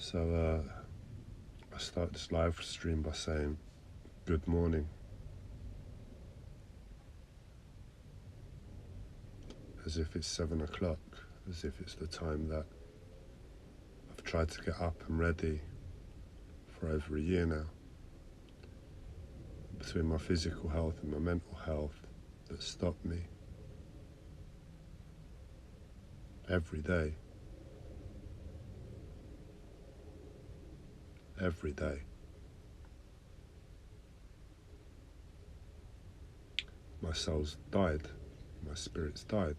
So I start this live stream by saying good morning, as if it's 7 o'clock, as if it's the time that I've tried to get up and ready for over a year now. Between my physical health and my mental health that stopped me every day. Every day. My soul's died, my spirit's died.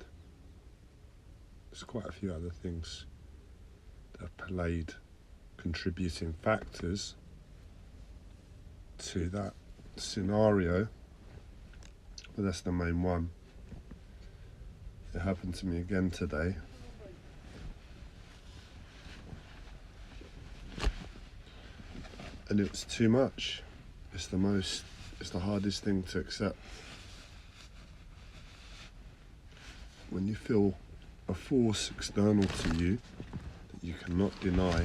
There's quite a few other things that have played contributing factors to that scenario, but that's the main one. It happened to me again today. And it was too much. It's the hardest thing to accept. When you feel a force external to you that you cannot deny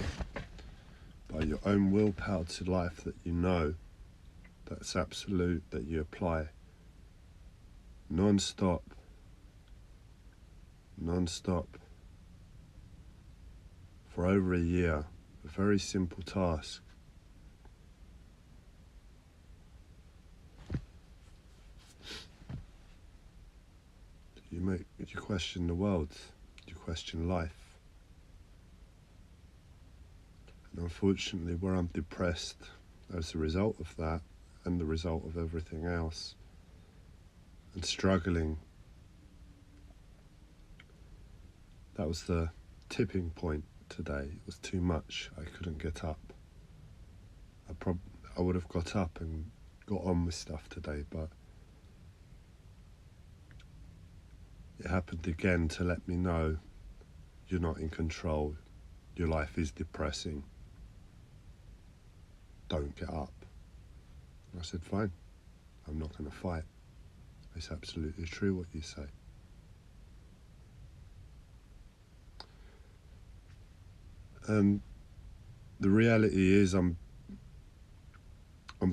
by your own willpower to life, that you know that's absolute, that you apply non-stop for over a year, a very simple task. You question the world, you question life. And unfortunately, where I'm depressed as a result of that, and the result of everything else, and struggling, that was the tipping point today. It was too much. I couldn't get up. I would have got up and got on with stuff today, but it happened again to let me know you're not in control. Your life is depressing. Don't get up. And I said, fine, I'm not going to fight. It's absolutely true what you say. And the reality is I'm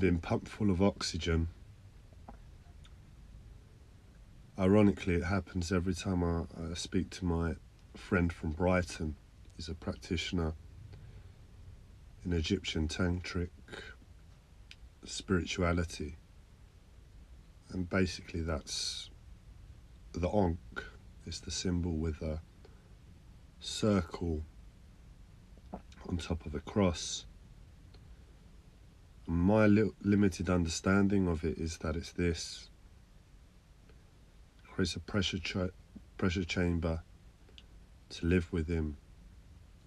being pumped full of oxygen. Ironically, it happens every time I speak to my friend from Brighton. He's a practitioner in Egyptian tantric spirituality. And basically that's the Ankh. It's the symbol with a circle on top of a cross. And my limited understanding of it is that it's this. Creates a pressure chamber to live with him,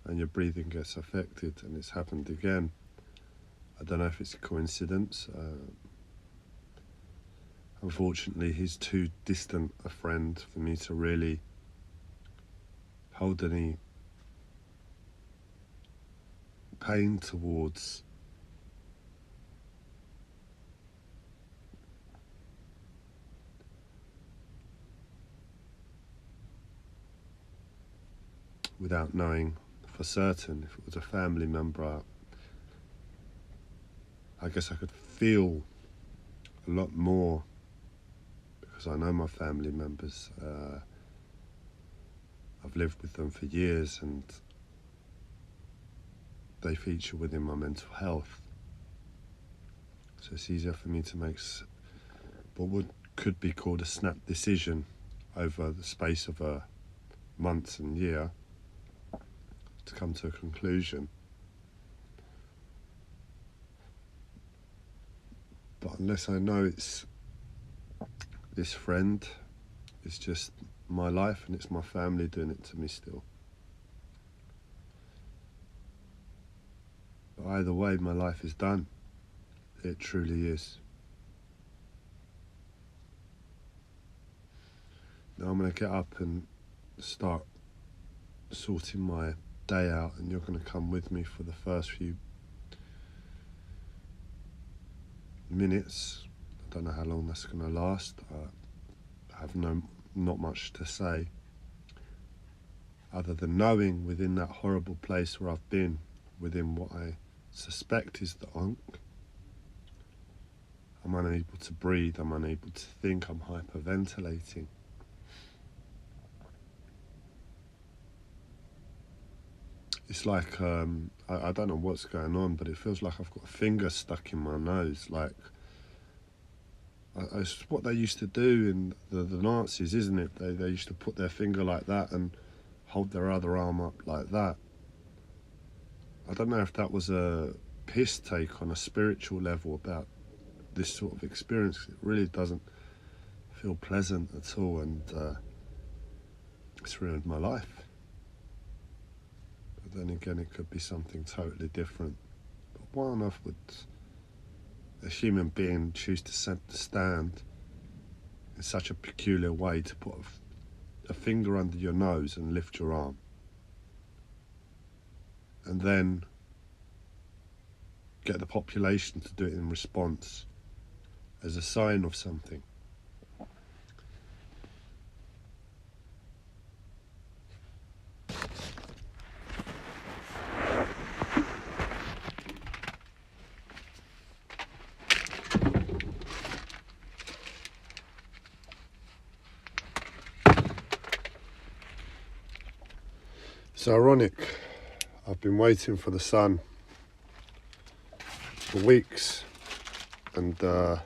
and your breathing gets affected, and it's happened again. I don't know if it's a coincidence. Unfortunately, he's too distant a friend for me to really hold any pain towards. Without knowing for certain. If it was a family member, I guess I could feel a lot more, because I know my family members. I've lived with them for years, and they feature within my mental health. So it's easier for me to make what could be called a snap decision over the space of a month and year to come to a conclusion. But unless I know it's this friend, it's just my life and it's my family doing it to me still. But either way, my life is done. It truly is. Now I'm going to get up and start sorting my day out, and you're going to come with me for the first few minutes. I don't know how long that's going to last. I have not much to say, other than knowing within that horrible place where I've been within what I suspect is the onk. I'm unable to breathe, I'm unable to think, I'm hyperventilating. It's like, I don't know what's going on, but it feels like I've got a finger stuck in my nose. Like, it's what they used to do in the Nazis, isn't it? They used to put their finger like that and hold their other arm up like that. I don't know if that was a piss take on a spiritual level about this sort of experience. It really doesn't feel pleasant at all, and it's ruined my life. But then again, it could be something totally different. But why on earth would a human being choose to stand in such a peculiar way to put a finger under your nose and lift your arm? And then get the population to do it in response as a sign of something. It's ironic. I've been waiting for the sun for weeks, and the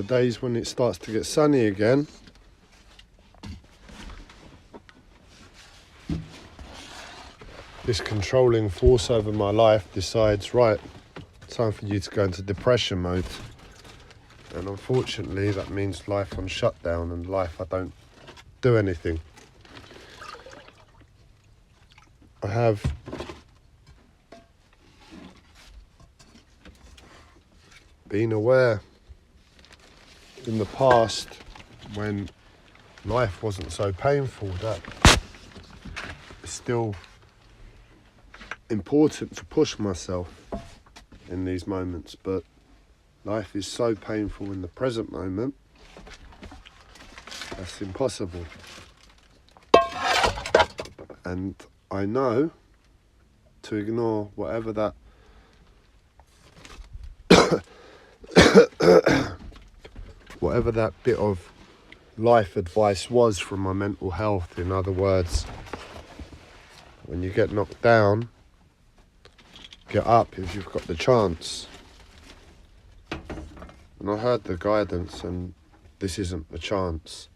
days when it starts to get sunny again, this controlling force over my life decides, right, time for you to go into depression mode. And unfortunately that means life on shutdown, and life I don't do anything. I have been aware in the past, when life wasn't so painful, that it's still important to push myself in these moments, but life is so painful in the present moment, that's impossible. And I know to ignore whatever that whatever that bit of life advice was from my mental health. In other words, when you get knocked down, get up if you've got the chance. And I heard the guidance, and this isn't a chance.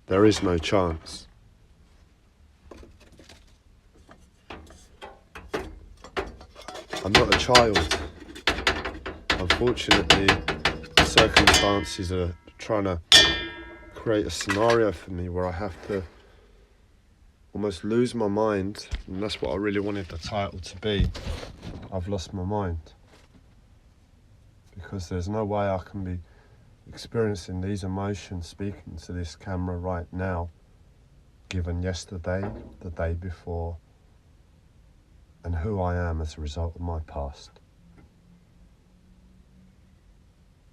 There is no chance. I'm not a child. Unfortunately, circumstances are trying to create a scenario for me where I have to almost lose my mind, and that's what I really wanted the title to be. I've lost my mind. Because there's no way I can be experiencing these emotions, speaking to this camera right now, given yesterday, the day before, and who I am as a result of my past.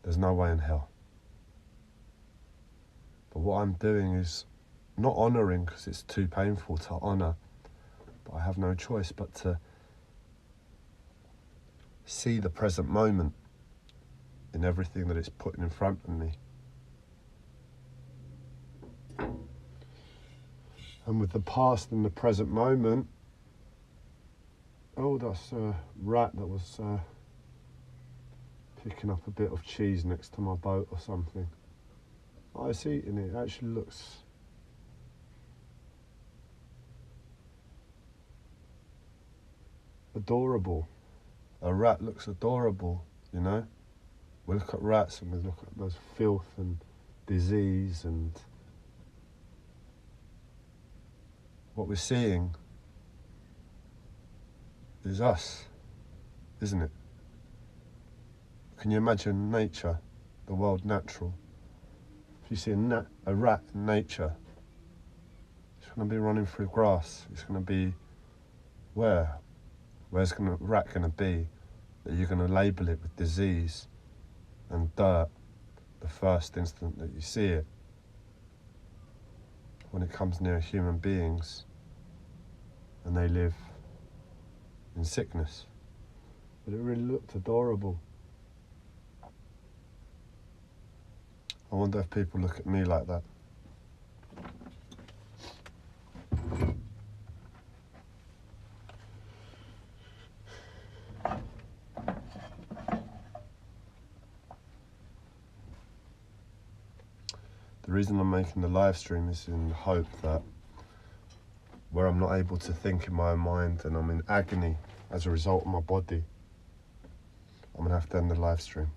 There's no way in hell. But what I'm doing is not honouring, because it's too painful to honour, but I have no choice but to see the present moment in everything that it's putting in front of me. And with the past and the present moment, oh, that's a rat that was picking up a bit of cheese next to my boat or something. I was eating it. It actually looks adorable. A rat looks adorable, you know? We look at rats and we look at those filth and disease, and what we're seeing is us, isn't it? Can you imagine nature, the world natural? If you see a rat in nature, it's going to be running through grass. It's going to be where? Where's a rat going to be that you're going to label it with disease and dirt the first instant that you see it? when it comes near human beings and they live in sickness. But it really looked adorable. I wonder if people look at me like that. The reason I'm making the live stream is in the hope that where I'm not able to think in my own mind and I'm in agony as a result of my body, I'm going to have to end the live stream.